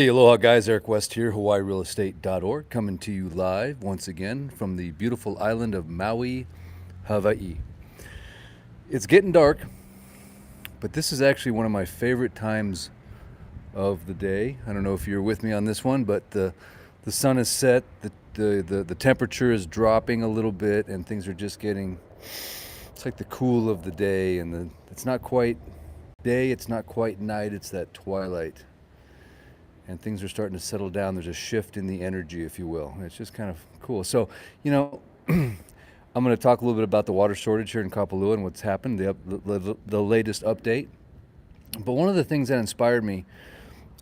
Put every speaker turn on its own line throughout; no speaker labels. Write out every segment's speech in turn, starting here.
Hey, aloha guys, Eric West here, HawaiiRealEstate.org, coming to you live once again from the beautiful island of Maui, Hawaii. It's getting dark, but this is actually one of my favorite times of the day. I don't know if you're with me on this one, but the sun is set, the temperature is dropping a little bit, and things are just getting, it's like the cool of the day, and it's not quite day, it's not quite night, it's that twilight. And things are starting to settle down. There's a shift in the energy, if you will. It's just kind of cool. So, I'm going to talk a little bit about the water shortage here in Kapalua and what's happened, the latest update. But one of the things that inspired me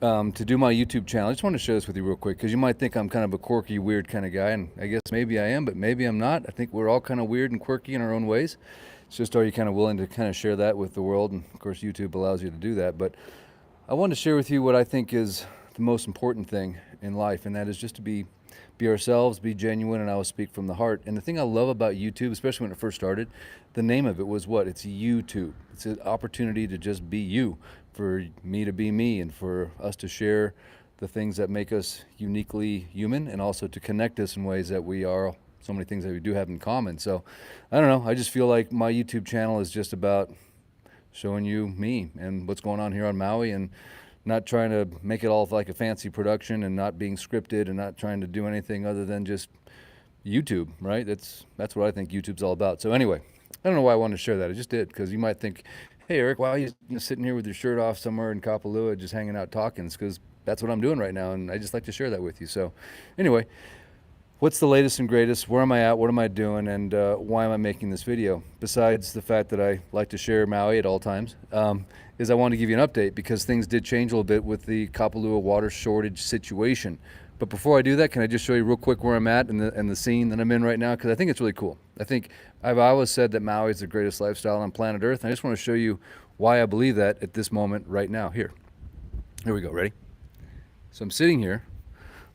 to do my YouTube channel, I just want to share this with you real quick, because you might think I'm kind of a quirky, weird kind of guy, and I guess maybe I am, but maybe I'm not. I think we're all kind of weird and quirky in our own ways. It's just, are you kind of willing to kind of share that with the world? And of course, YouTube allows you to do that. But I wanted to share with you what I think is the most important thing in life, and that is just to be ourselves, be genuine, and I will speak from the heart. And the thing I love about YouTube, especially when it first started, the name of it was what? It's YouTube. It's an opportunity to just be you, for me to be me, and for us to share the things that make us uniquely human, and also to connect us in ways that we are so many things that we do have in common. So I don't know, I just feel like my YouTube channel is just about showing you me and what's going on here on Maui, and not trying to make it all like a fancy production, and not being scripted, and not trying to do anything other than just YouTube, right? That's what I think YouTube's all about. So anyway, I don't know why I wanted to share that. I just did, because you might think, hey Eric, why are you sitting here with your shirt off somewhere in Kapalua just hanging out talking? It's because that's what I'm doing right now, and I just like to share that with you. So anyway, what's the latest and greatest? Where am I at? What am I doing? And why am I making this video? Besides the fact that I like to share Maui at all times, is I want to give you an update, because things did change a little bit with the Kapalua water shortage situation. But before I do that, can I just show you real quick where I'm at and the scene that I'm in right now? Because I think it's really cool. I think I've always said that Maui is the greatest lifestyle on planet Earth. And I just want to show you why I believe that at this moment right now. Here we go. Ready? So I'm sitting here.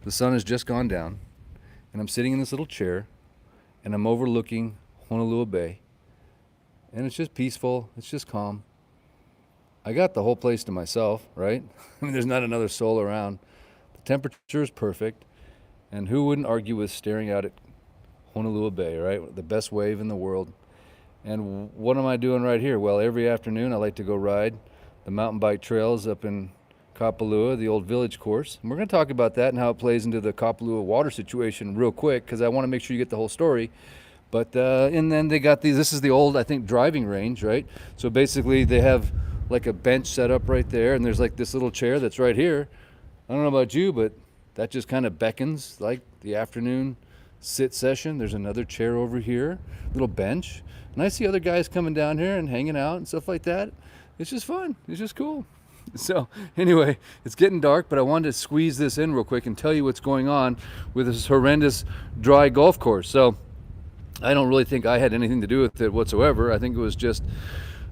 The sun has just gone down. And I'm sitting in this little chair, and I'm overlooking Honolulu Bay. And it's just peaceful. It's just calm. I got the whole place to myself, right? I mean, there's not another soul around. The temperature is perfect. And who wouldn't argue with staring out at Honolulu Bay, right? The best wave in the world. And what am I doing right here? Well, every afternoon I like to go ride the mountain bike trails up in Kapalua, the old village course. And we're going to talk about that and how it plays into the Kapalua water situation real quick, because I want to make sure you get the whole story. But and then they got these, this is the old, I think, driving range, right? So basically they have like a bench set up right there, and there's like this little chair that's right here. I don't know about you, but that just kind of beckons like the afternoon sit session. There's another chair over here, little bench. And I see other guys coming down here and hanging out and stuff like that. It's just fun. It's just cool. So anyway, it's getting dark, but I wanted to squeeze this in real quick and tell you what's going on with this horrendous dry golf course. So I don't really think I had anything to do with it whatsoever. I think it was just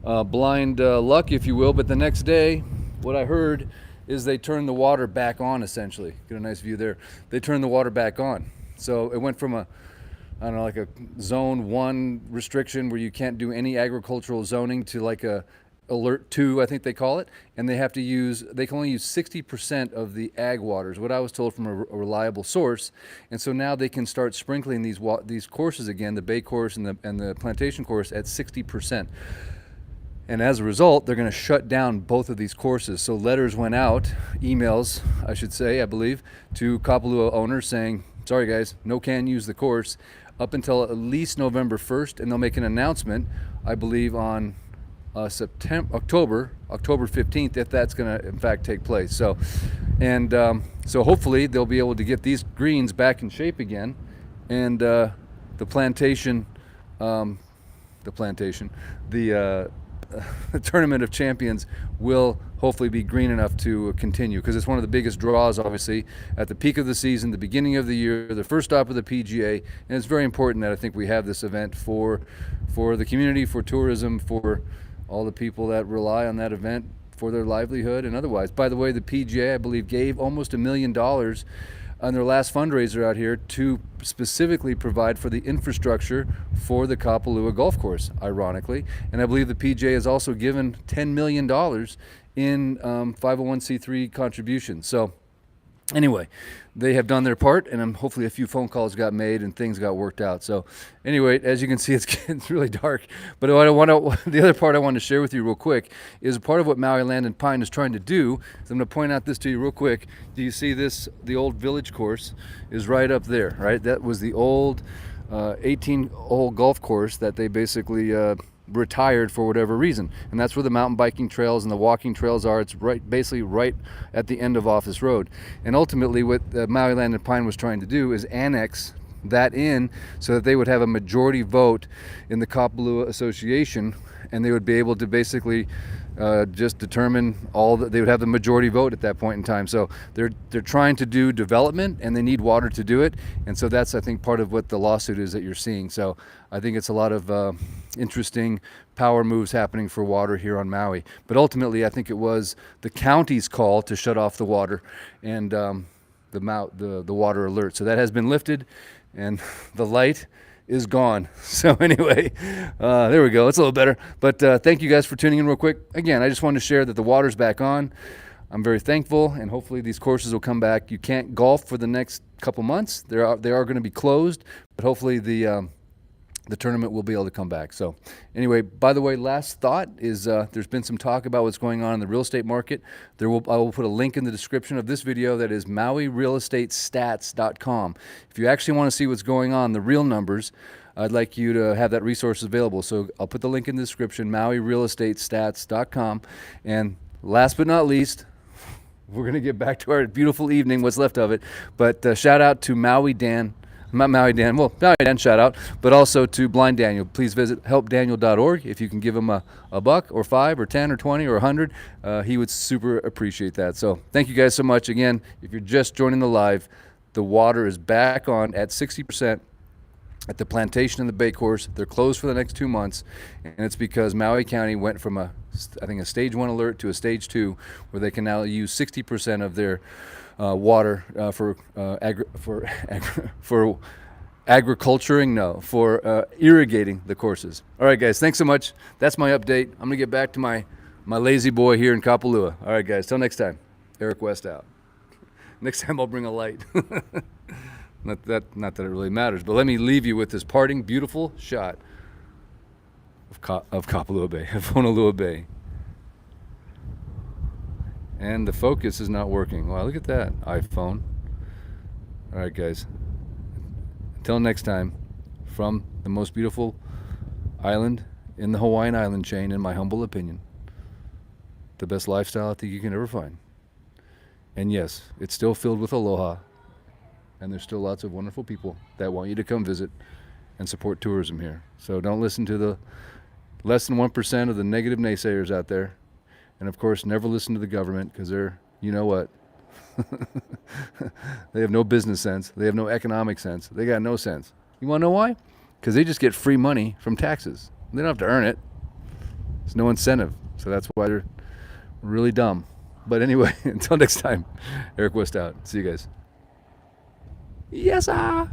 blind luck, if you will. But the next day, what I heard is they turned the water back on, essentially. Get a nice view there. They turned the water back on. So it went from I don't know, like a zone 1 restriction where you can't do any agricultural zoning to like a alert 2, I think they call it, and they can only use 60% of the ag waters, what I was told from a reliable source. And so now they can start sprinkling these courses again, the bay course and the plantation course, at 60%. And as a result, they're going to shut down both of these courses. So letters went out, emails, I should say, I believe, to Kapalua owners saying, sorry guys, no can use the course up until at least November 1st, and they'll make an announcement, I believe, on October 15th, if that's going to in fact take place. So hopefully they'll be able to get these greens back in shape again, and the Tournament of Champions will hopefully be green enough to continue, because it's one of the biggest draws, obviously, at the peak of the season, the beginning of the year, the first stop of the PGA, and it's very important that I think we have this event for the community, for tourism, for all the people that rely on that event for their livelihood and otherwise. By the way, the PGA, I believe, gave almost $1 million on their last fundraiser out here to specifically provide for the infrastructure for the Kapalua golf course, ironically. And I believe the PGA has also given $10 million in 501c3 contributions. So Anyway, they have done their part, and hopefully a few phone calls got made and things got worked out. So anyway, as you can see, it's getting really dark. But the other part I want to share with you real quick is part of what Maui Land and Pine is trying to do. So I'm going to point out this to you real quick. Do you see this? The old village course is right up there, right? That was the old 18-hole golf course that they basically retired for whatever reason, and that's where the mountain biking trails and the walking trails are. It's basically right at the end of Office Road. And ultimately what Maui Land and Pine was trying to do is annex that in so that they would have a majority vote in the Kapalua Association, and they would be able to basically just determine they would have the majority vote at that point in time. So they're trying to do development, and they need water to do it, and so that's, I think, part of what the lawsuit is that you're seeing. So I think it's a lot of interesting power moves happening for water here on Maui. But ultimately, I think it was the county's call to shut off the water and the water alert. So that has been lifted, and the light is gone. So anyway, there we go. It's a little better. But thank you guys for tuning in real quick. Again, I just wanted to share that the water's back on. I'm very thankful, and hopefully these courses will come back. You can't golf for the next couple months. They are going to be closed, but hopefully the tournament will be able to come back. So anyway, by the way, last thought is there's been some talk about what's going on in the real estate market. I will put a link in the description of this video that is MauiRealEstateStats.com. If you actually want to see what's going on, the real numbers, I'd like you to have that resource available. So I'll put the link in the description, MauiRealEstateStats.com. And last but not least, we're going to get back to our beautiful evening, what's left of it. But shout out to Maui Dan. Not Maui Dan, well, Maui Dan shout out, but also to Blind Daniel. Please visit helpdaniel.org. If you can give him a buck or $5 or $10 or $20 or $100, he would super appreciate that. So thank you guys so much. Again, if you're just joining the live, the water is back on at 60% at the plantation and the bay course. They're closed for the next 2 months, and it's because Maui County went from a stage 1 alert to a stage 2, where they can now use 60% of their water for irrigating the courses. All right, guys, thanks so much. That's my update. I'm gonna get back to my lazy boy here in Kapalua. All right, guys, till next time. Eric West out. Next time I'll bring a light. Not that it really matters, but let me leave you with this parting beautiful shot of Kapalua Bay, of Honolulu Bay. And the focus is not working. Wow, look at that iPhone. All right, guys. Until next time, from the most beautiful island in the Hawaiian island chain, in my humble opinion, the best lifestyle I think you can ever find. And yes, it's still filled with aloha, and there's still lots of wonderful people that want you to come visit and support tourism here. So don't listen to the less than 1% of the negative naysayers out there. And of course, never listen to the government, because they're, you know what? They have no business sense. They have no economic sense. They got no sense. You want to know why? Because they just get free money from taxes. They don't have to earn it. There's no incentive. So that's why they're really dumb. But anyway, until next time, Eric West out. See you guys. Yes, sir.